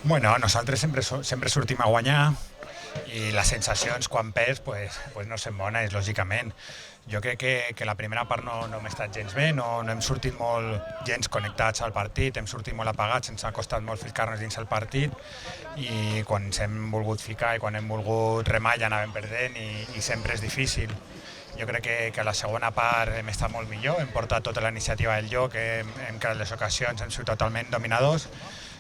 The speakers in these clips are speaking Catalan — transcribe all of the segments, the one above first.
Bueno, nosaltres sempre sortim a guanyar i les sensacions quan perds no són bones, lògicament. Jo crec que la primera part no hem estat gens bé, no hem sortit molt gens connectats al partit, hem sortit molt apagats, ens ha costat molt ficar-nos dins el partit i quan ens hem volgut ficar i quan hem volgut remar ja anàvem perdent i sempre és difícil. Jo crec que a la segona part hem estat molt millor, hem portat tota la iniciativa del joc, hem creat les ocasions, hem sigut totalment dominadors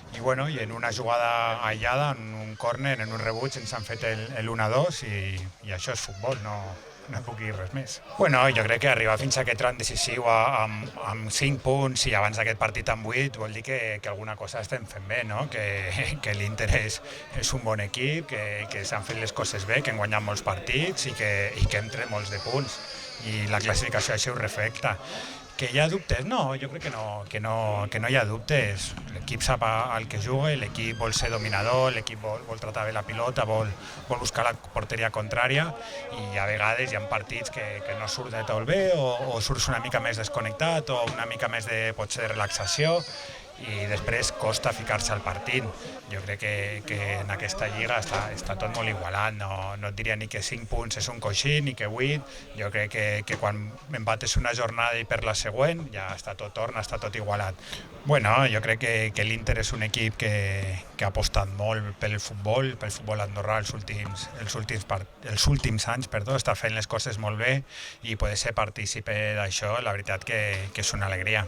i en una jugada aïllada, en un córner, en un rebuig, ens han fet el 1-2 i això és futbol, no puc dir res més. Jo crec que arribar fins a aquest tram decisiu amb 5 punts i abans d'aquest partit amb 8 vol dir que alguna cosa estem fent bé, no? que l'Inter és un bon equip, que s'han fet les coses bé, que hem guanyat molts partits i que hem tret molts de punts i la classificació això ho reflecta. Que hi ha dubtes? No, jo crec que no hi ha dubtes. L'equip sap al que juga, l'equip vol ser dominador, l'equip vol tratar bé la pilota, vol buscar la porteria contrària i a vegades hi ha partits que no surt de tot bé o surts una mica més desconnectat o una mica més de potser de relaxació i després costa ficar-se al partit. Jo crec que en aquesta lliga està tot molt igualat, no et diria ni que 5 punts és un coixí ni que 8, jo crec que quan empates una jornada i per la següent ja torna, està tot igualat. Jo crec que l'Inter és un equip que ha apostat molt pel futbol andorrà els últims anys, està fent les coses molt bé i poder ser partícipe d'això, la veritat que és una alegria.